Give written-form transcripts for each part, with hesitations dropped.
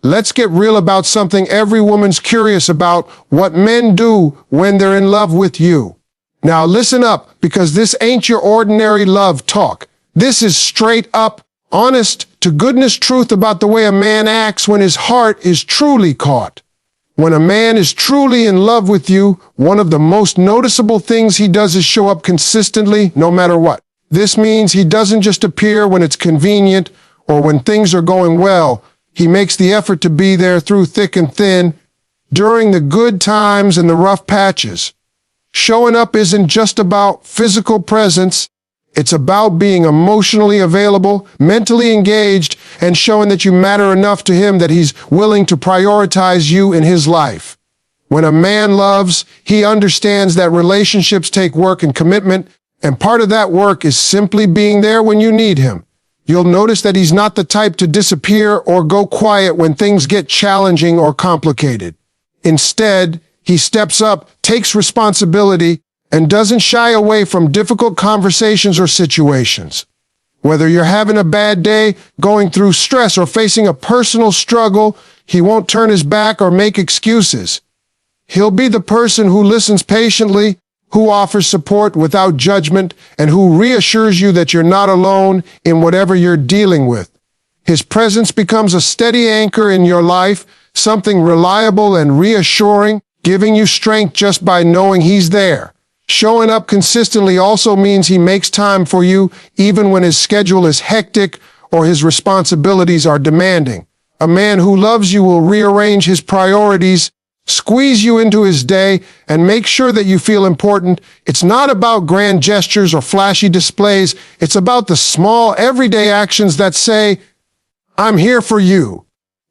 Let's get real about something every woman's curious about: what men do when they're in love with you. Now listen up, because this ain't your ordinary love talk. This is straight up, honest to goodness truth about the way a man acts when his heart is truly caught. When a man is truly in love with you, one of the most noticeable things he does is show up consistently, no matter what. This means he doesn't just appear when it's convenient or when things are going well. He makes the effort to be there through thick and thin, during the good times and the rough patches. Showing up isn't just about physical presence. It's about being emotionally available, mentally engaged, and showing that you matter enough to him that he's willing to prioritize you in his life. When a man loves, he understands that relationships take work and commitment, and part of that work is simply being there when you need him. You'll notice that he's not the type to disappear or go quiet when things get challenging or complicated. Instead, he steps up, takes responsibility, and doesn't shy away from difficult conversations or situations. Whether you're having a bad day, going through stress, or facing a personal struggle, he won't turn his back or make excuses. He'll be the person who listens patiently, who offers support without judgment, and who reassures you that you're not alone in whatever you're dealing with. His presence becomes a steady anchor in your life, something reliable and reassuring, giving you strength just by knowing he's there. Showing up consistently also means he makes time for you, even when his schedule is hectic or his responsibilities are demanding. A man who loves you will rearrange his priorities, squeeze you into his day, and make sure that you feel important. It's not about grand gestures or flashy displays. It's about the small, everyday actions that say, "I'm here for you."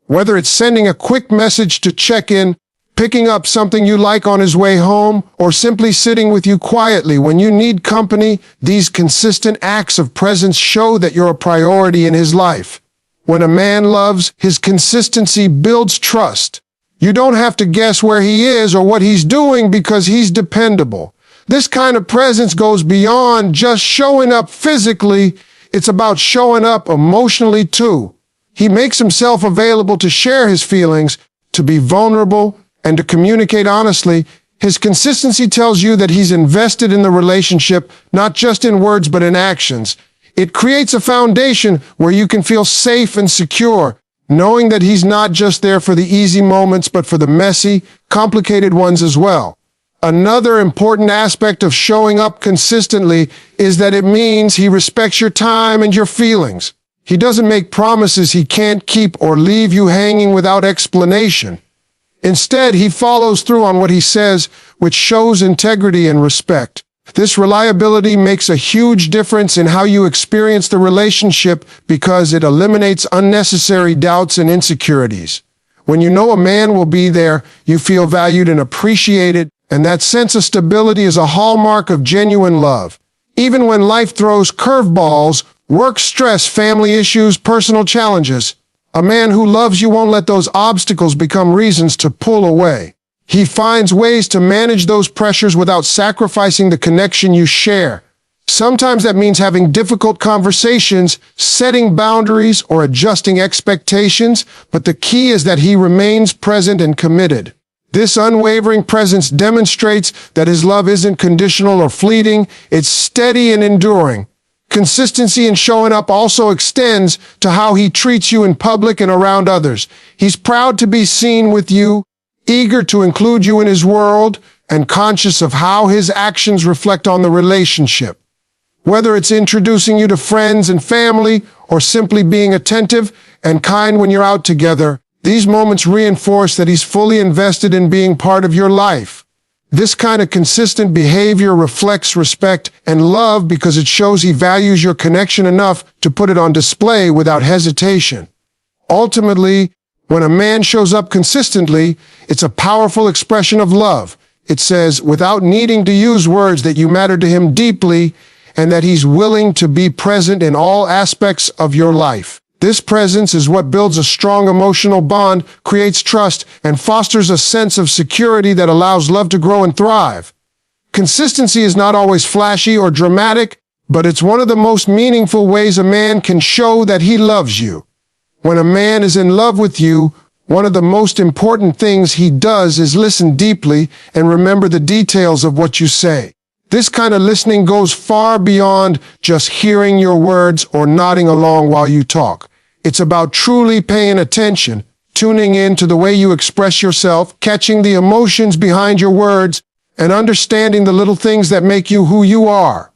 Whether it's sending a quick message to check in, picking up something you like on his way home, or simply sitting with you quietly when you need company, these consistent acts of presence show that you're a priority in his life. When a man loves, his consistency builds trust. You don't have to guess where he is or what he's doing because he's dependable. This kind of presence goes beyond just showing up physically. It's about showing up emotionally too. He makes himself available to share his feelings, to be vulnerable, and to communicate honestly. His consistency tells you that he's invested in the relationship, not just in words but in actions. It creates a foundation where you can feel safe and secure, knowing that he's not just there for the easy moments but for the messy, complicated ones as well. Another important aspect of showing up consistently is that it means he respects your time and your feelings. He doesn't make promises he can't keep or leave you hanging without explanation. Instead, he follows through on what he says, which shows integrity and respect. This reliability makes a huge difference in how you experience the relationship because it eliminates unnecessary doubts and insecurities. When you know a man will be there, you feel valued and appreciated, and that sense of stability is a hallmark of genuine love. Even when life throws curveballs, work stress, family issues, personal challenges, a man who loves you won't let those obstacles become reasons to pull away. He finds ways to manage those pressures without sacrificing the connection you share. Sometimes that means having difficult conversations, setting boundaries, or adjusting expectations, but the key is that he remains present and committed. This unwavering presence demonstrates that his love isn't conditional or fleeting, it's steady and enduring. Consistency in showing up also extends to how he treats you in public and around others. He's proud to be seen with you, eager to include you in his world, and conscious of how his actions reflect on the relationship. Whether it's introducing you to friends and family, or simply being attentive and kind when you're out together, these moments reinforce that he's fully invested in being part of your life. This kind of consistent behavior reflects respect and love because it shows he values your connection enough to put it on display without hesitation. Ultimately, when a man shows up consistently, it's a powerful expression of love. It says, without needing to use words, that you matter to him deeply and that he's willing to be present in all aspects of your life. This presence is what builds a strong emotional bond, creates trust, and fosters a sense of security that allows love to grow and thrive. Consistency is not always flashy or dramatic, but it's one of the most meaningful ways a man can show that he loves you. When a man is in love with you, One of the most important things he does is listen deeply and remember the details of what you say. This kind of listening goes far beyond just hearing your words or nodding along while you talk. It's about truly paying attention, tuning in to the way you express yourself, catching the emotions behind your words, and understanding the little things that make you who you are.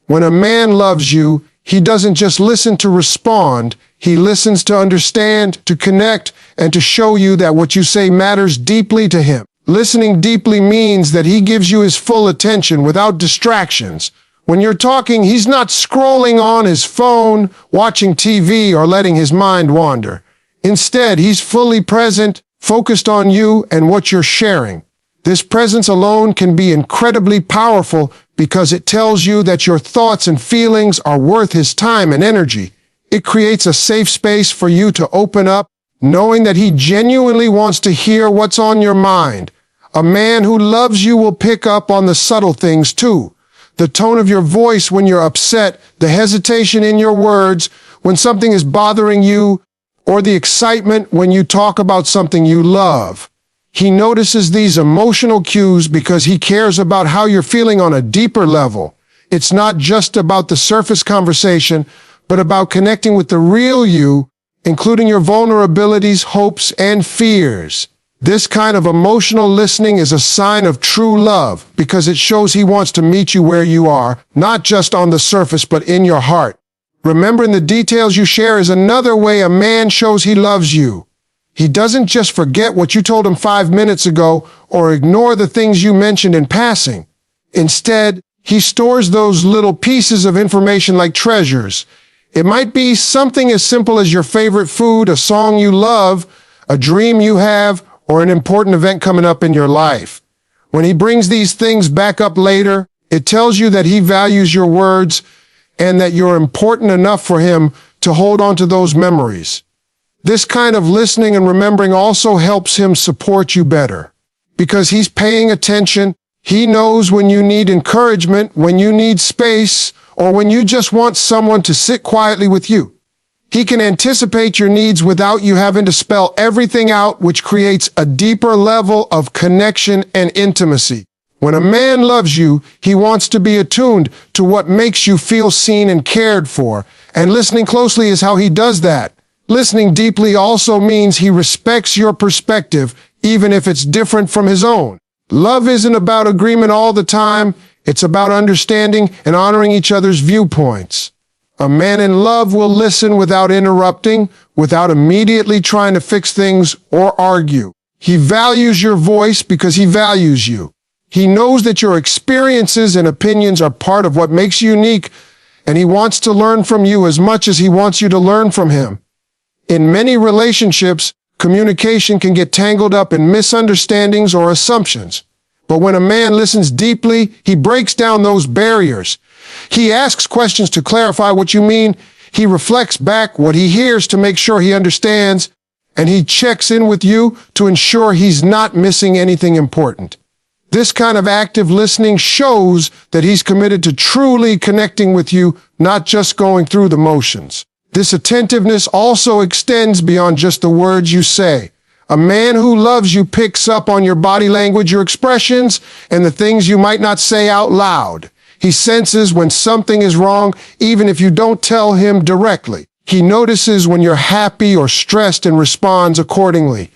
When a man loves you, he doesn't just listen to respond, he listens to understand, to connect, and to show you that what you say matters deeply to him. Listening deeply means that he gives you his full attention without distractions. When you're talking, he's not scrolling on his phone, watching TV, or letting his mind wander. Instead, he's fully present, focused on you and what you're sharing. This presence alone can be incredibly powerful because it tells you that your thoughts and feelings are worth his time and energy. It creates a safe space for you to open up, knowing that he genuinely wants to hear what's on your mind. A man who loves you will pick up on the subtle things too. The tone of your voice when you're upset, the hesitation in your words when something is bothering you, or the excitement when you talk about something you love. He notices these emotional cues because he cares about how you're feeling on a deeper level. It's not just about the surface conversation, but about connecting with the real you, including your vulnerabilities, hopes, and fears. This kind of emotional listening is a sign of true love because it shows he wants to meet you where you are, not just on the surface, but in your heart. Remembering the details you share is another way a man shows he loves you. He doesn't just forget what you told him 5 minutes ago or ignore the things you mentioned in passing. Instead, he stores those little pieces of information like treasures. It might be something as simple as your favorite food, a song you love, a dream you have, or an important event coming up in your life. When he brings these things back up later, it tells you that he values your words and that you're important enough for him to hold on to those memories. This kind of listening and remembering also helps him support you better. Because he's paying attention, he knows when you need encouragement, when you need space, or when you just want someone to sit quietly with you. He can anticipate your needs without you having to spell everything out, which creates a deeper level of connection and intimacy. When a man loves you, he wants to be attuned to what makes you feel seen and cared for, and listening closely is how he does that. Listening deeply also means he respects your perspective, even if it's different from his own. Love isn't about agreement all the time. It's about understanding and honoring each other's viewpoints. A man in love will listen without interrupting, without immediately trying to fix things or argue. He values your voice because he values you. He knows that your experiences and opinions are part of what makes you unique, and he wants to learn from you as much as he wants you to learn from him. In many relationships, communication can get tangled up in misunderstandings or assumptions. But when a man listens deeply, he breaks down those barriers. He asks questions to clarify what you mean. He reflects back what he hears to make sure he understands, and he checks in with you to ensure he's not missing anything important. This kind of active listening shows that he's committed to truly connecting with you, not just going through the motions. This attentiveness also extends beyond just the words you say. A man who loves you picks up on your body language, your expressions, and the things you might not say out loud. He senses when something is wrong, even if you don't tell him directly. He notices when you're happy or stressed and responds accordingly.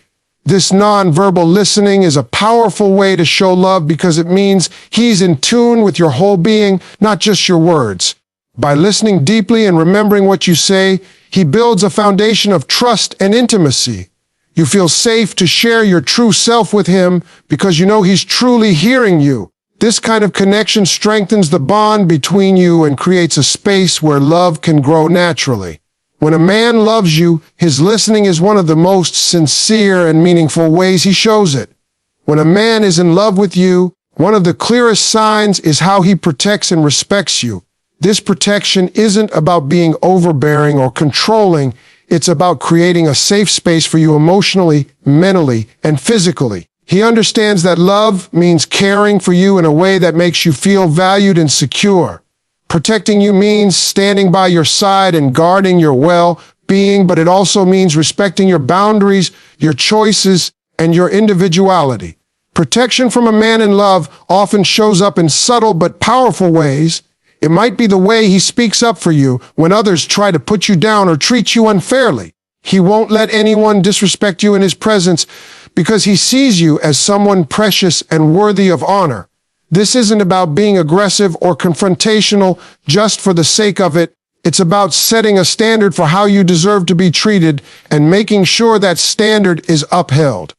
This nonverbal listening is a powerful way to show love because it means he's in tune with your whole being, not just your words. By listening deeply and remembering what you say, he builds a foundation of trust and intimacy. You feel safe to share your true self with him because you know he's truly hearing you. This kind of connection strengthens the bond between you and creates a space where love can grow naturally. When a man loves you, his listening is one of the most sincere and meaningful ways he shows it. When a man is in love with you, one of the clearest signs is how he protects and respects you. This protection isn't about being overbearing or controlling. It's about creating a safe space for you emotionally, mentally, and physically. He understands that love means caring for you in a way that makes you feel valued and secure. Protecting you means standing by your side and guarding your well-being being, but it also means respecting your boundaries, your choices, and your individuality. Protection from a man in love often shows up in subtle but powerful ways. It might be the way he speaks up for you when others try to put you down or treat you unfairly. He won't let anyone disrespect you in his presence because he sees you as someone precious and worthy of honor. This isn't about being aggressive or confrontational just for the sake of it. It's about setting a standard for how you deserve to be treated and making sure that standard is upheld.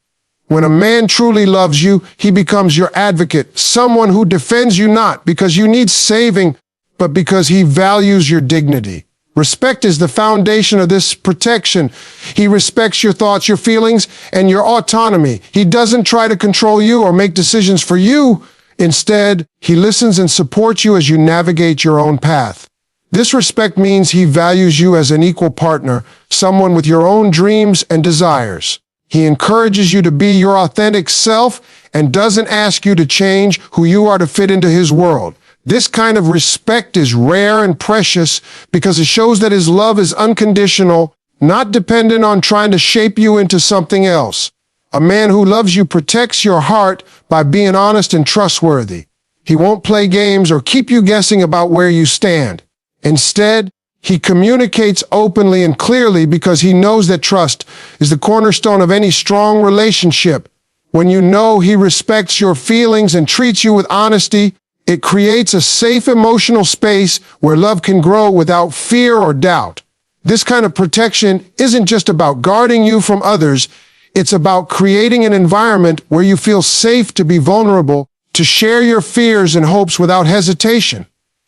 When a man truly loves you, he becomes your advocate, someone who defends you not because you need saving, but because he values your dignity. Respect is the foundation of this protection. He respects your thoughts, your feelings, and your autonomy. He doesn't try to control you or make decisions for you. Instead, he listens and supports you as you navigate your own path. This respect means he values you as an equal partner, someone with your own dreams and desires. He encourages you to be your authentic self and doesn't ask you to change who you are to fit into his world. This kind of respect is rare and precious because it shows that his love is unconditional, not dependent on trying to shape you into something else. A man who loves you protects your heart by being honest and trustworthy. He won't play games or keep you guessing about where you stand. Instead, he communicates openly and clearly because he knows that trust is the cornerstone of any strong relationship. When you know he respects your feelings and treats you with honesty, it creates a safe emotional space where love can grow without fear or doubt. This kind of protection isn't just about guarding you from others. It's about creating an environment where you feel safe to be vulnerable, to share your fears and hopes without hesitation.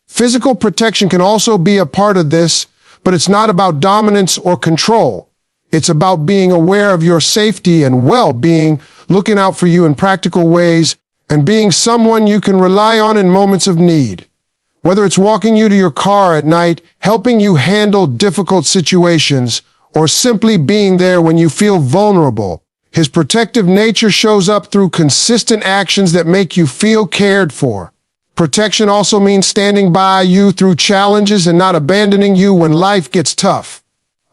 Physical protection can also be a part of this, but it's not about dominance or control. It's about being aware of your safety and well-being, looking out for you in practical ways, and being someone you can rely on in moments of need. Whether it's walking you to your car at night, helping you handle difficult situations, or simply being there when you feel vulnerable, his protective nature shows up through consistent actions that make you feel cared for. Protection also means standing by you through challenges and not abandoning you when life gets tough.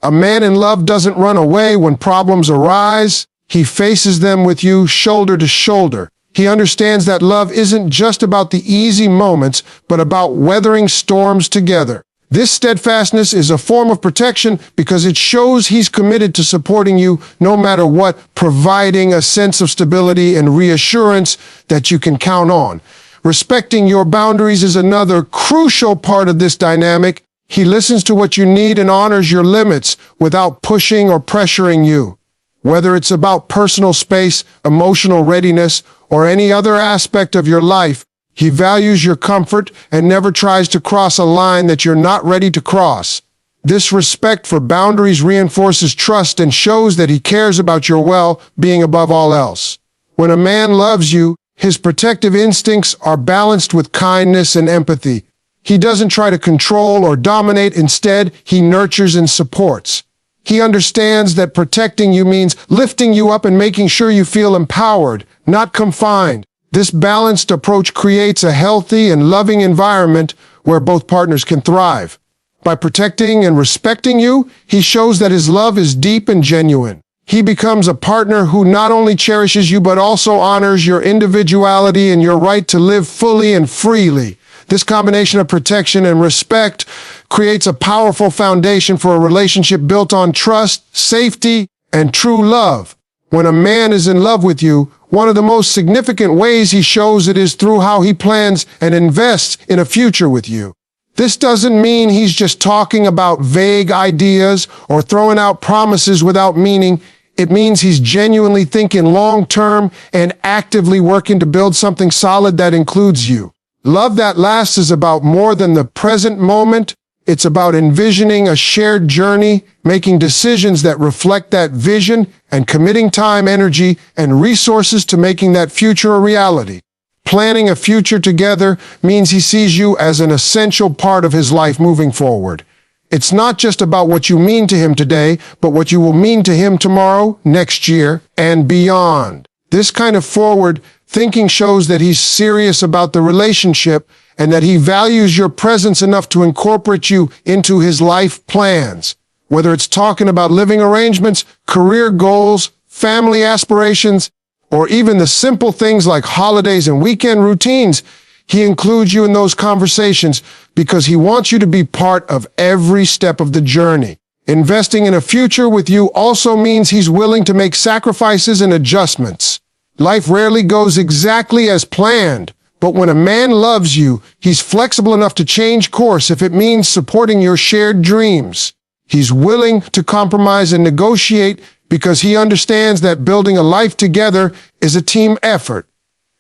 A man in love doesn't run away when problems arise. He faces them with you shoulder to shoulder. He understands that love isn't just about the easy moments, but about weathering storms together. This steadfastness is a form of protection because it shows he's committed to supporting you no matter what, providing a sense of stability and reassurance that you can count on. Respecting your boundaries is another crucial part of this dynamic. He listens to what you need and honors your limits without pushing or pressuring you. Whether it's about personal space, emotional readiness, or any other aspect of your life, he values your comfort and never tries to cross a line that you're not ready to cross. This respect for boundaries reinforces trust and shows that he cares about your well-being above all else. When a man loves you, his protective instincts are balanced with kindness and empathy. He doesn't try to control or dominate. Instead, he nurtures and supports. He understands that protecting you means lifting you up and making sure you feel empowered, not confined. This balanced approach creates a healthy and loving environment where both partners can thrive. By protecting and respecting you, he shows that his love is deep and genuine. He becomes a partner who not only cherishes you but also honors your individuality and your right to live fully and freely. This combination of protection and respect creates a powerful foundation for a relationship built on trust, safety, and true love. When a man is in love with you, one of the most significant ways he shows it is through how he plans and invests in a future with you. This doesn't mean he's just talking about vague ideas or throwing out promises without meaning. It means he's genuinely thinking long-term and actively working to build something solid that includes you. Love that lasts is about more than the present moment. It's about envisioning a shared journey, making decisions that reflect that vision, and committing time, energy, and resources to making that future a reality. Planning a future together means he sees you as an essential part of his life moving forward. It's not just about what you mean to him today, but what you will mean to him tomorrow, next year, and beyond. This kind of forward thinking shows that he's serious about the relationship and that he values your presence enough to incorporate you into his life plans. Whether it's talking about living arrangements, career goals, family aspirations, or even the simple things like holidays and weekend routines, he includes you in those conversations because he wants you to be part of every step of the journey. Investing in a future with you also means he's willing to make sacrifices and adjustments. Life rarely goes exactly as planned, but when a man loves you, he's flexible enough to change course if it means supporting your shared dreams. He's willing to compromise and negotiate because he understands that building a life together is a team effort.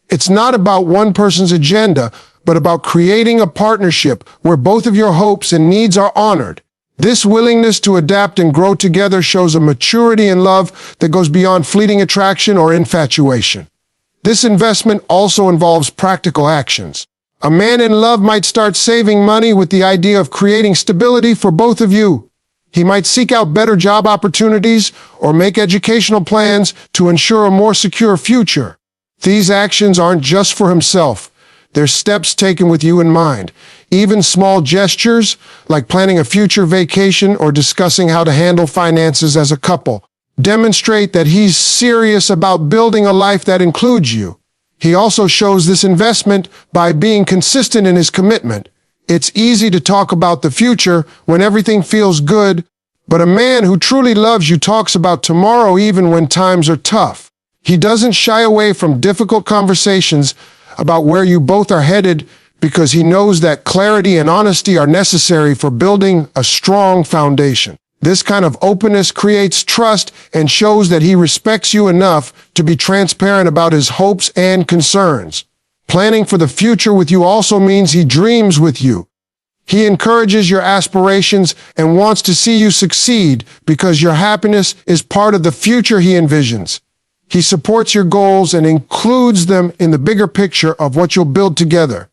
It's not about one person's agenda, but about creating a partnership where both of your hopes and needs are honored. This willingness to adapt and grow together shows a maturity in love that goes beyond fleeting attraction or infatuation. This investment also involves practical actions. A man in love might start saving money with the idea of creating stability for both of you. He might seek out better job opportunities or make educational plans to ensure a more secure future. These actions aren't just for himself. They're steps taken with you in mind. Even small gestures, like planning a future vacation or discussing how to handle finances as a couple, demonstrate that he's serious about building a life that includes you. He also shows this investment by being consistent in his commitment. It's easy to talk about the future when everything feels good, but a man who truly loves you talks about tomorrow even when times are tough. He doesn't shy away from difficult conversations about where you both are headed because he knows that clarity and honesty are necessary for building a strong foundation. This kind of openness creates trust and shows that he respects you enough to be transparent about his hopes and concerns. Planning for the future with you also means he dreams with you. He encourages your aspirations and wants to see you succeed because your happiness is part of the future he envisions. He supports your goals and includes them in the bigger picture of what you'll build together.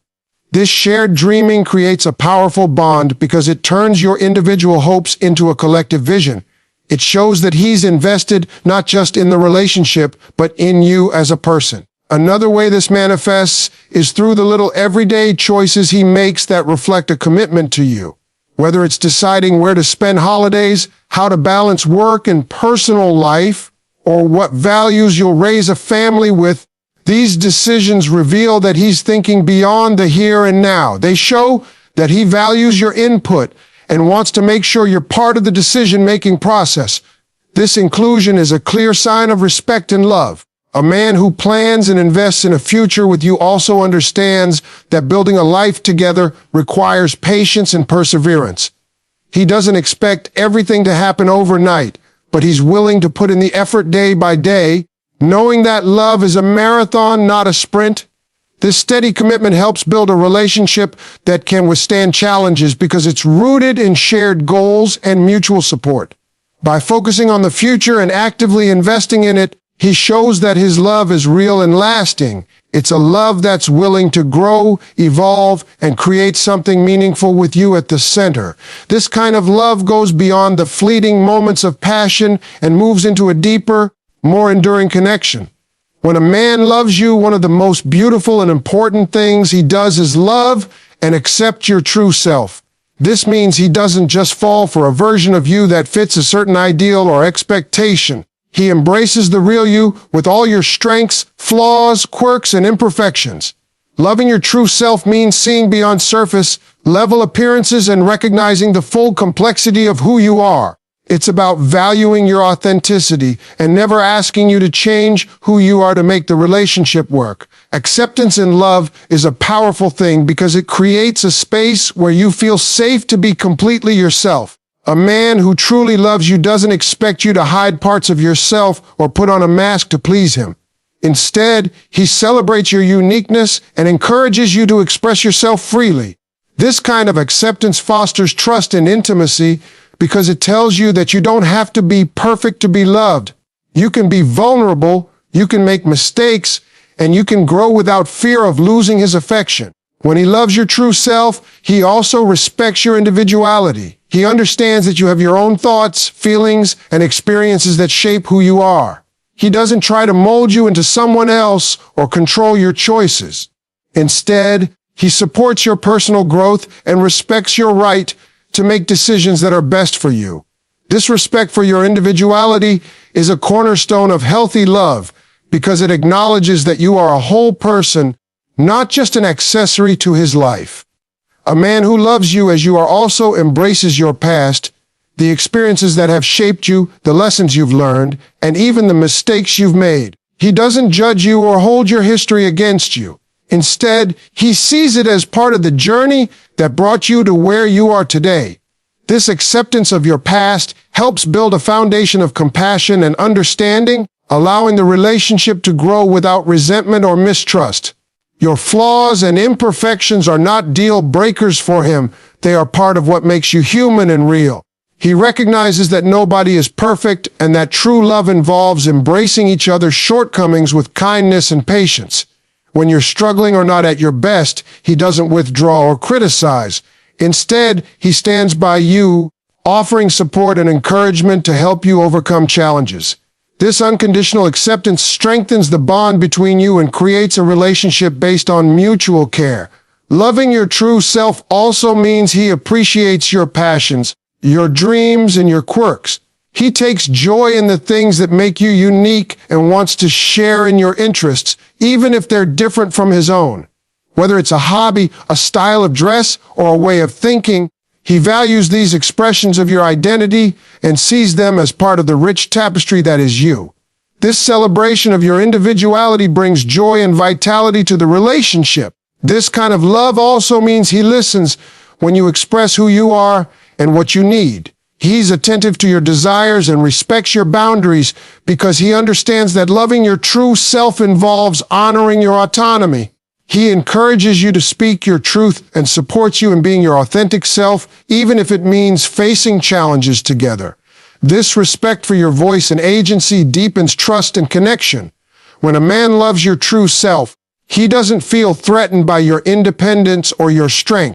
This shared dreaming creates a powerful bond because it turns your individual hopes into a collective vision. It shows that he's invested not just in the relationship, but in you as a person. Another way this manifests is through the little everyday choices he makes that reflect a commitment to you. Whether it's deciding where to spend holidays, how to balance work and personal life, or what values you'll raise a family with, these decisions reveal that he's thinking beyond the here and now. They show that he values your input and wants to make sure you're part of the decision-making process. This inclusion is a clear sign of respect and love. A man who plans and invests in a future with you also understands that building a life together requires patience and perseverance. He doesn't expect everything to happen overnight, but he's willing to put in the effort day by day, knowing that love is a marathon, not a sprint. This steady commitment helps build a relationship that can withstand challenges because it's rooted in shared goals and mutual support. By focusing on the future and actively investing in it, he shows that his love is real and lasting. It's a love that's willing to grow, evolve, and create something meaningful with you at the center. This kind of love goes beyond the fleeting moments of passion and moves into a deeper, more enduring connection. When a man loves you, one of the most beautiful and important things he does is love and accept your true self. This means he doesn't just fall for a version of you that fits a certain ideal or expectation. He embraces the real you with all your strengths, flaws, quirks, and imperfections. Loving your true self means seeing beyond surface level appearances and recognizing the full complexity of who you are. It's about valuing your authenticity and never asking you to change who you are to make the relationship work. Acceptance in love is a powerful thing because it creates a space where you feel safe to be completely yourself. A man who truly loves you doesn't expect you to hide parts of yourself or put on a mask to please him. Instead, he celebrates your uniqueness and encourages you to express yourself freely. This kind of acceptance fosters trust and intimacy because it tells you that you don't have to be perfect to be loved. You can be vulnerable, you can make mistakes, and you can grow without fear of losing his affection. When he loves your true self, he also respects your individuality. He understands that you have your own thoughts, feelings, and experiences that shape who you are. He doesn't try to mold you into someone else or control your choices. Instead, he supports your personal growth and respects your right to make decisions that are best for you. This respect for your individuality is a cornerstone of healthy love because it acknowledges that you are a whole person, not just an accessory to his life. A man who loves you as you are also embraces your past, the experiences that have shaped you, the lessons you've learned, and even the mistakes you've made. He doesn't judge you or hold your history against you. Instead, he sees it as part of the journey that brought you to where you are today. This acceptance of your past helps build a foundation of compassion and understanding, allowing the relationship to grow without resentment or mistrust. Your flaws and imperfections are not deal breakers for him. They are part of what makes you human and real. He recognizes that nobody is perfect and that true love involves embracing each other's shortcomings with kindness and patience. When you're struggling or not at your best, he doesn't withdraw or criticize. Instead, he stands by you, offering support and encouragement to help you overcome challenges. This unconditional acceptance strengthens the bond between you and creates a relationship based on mutual care. Loving your true self also means he appreciates your passions, your dreams, and your quirks. He takes joy in the things that make you unique and wants to share in your interests, even if they're different from his own. Whether it's a hobby, a style of dress, or a way of thinking, he values these expressions of your identity and sees them as part of the rich tapestry that is you. This celebration of your individuality brings joy and vitality to the relationship. This kind of love also means he listens when you express who you are and what you need. He's attentive to your desires and respects your boundaries because he understands that loving your true self involves honoring your autonomy. He encourages you to speak your truth and supports you in being your authentic self, even if it means facing challenges together. This respect for your voice and agency deepens trust and connection. When a man loves your true self, he doesn't feel threatened by your independence or your strength.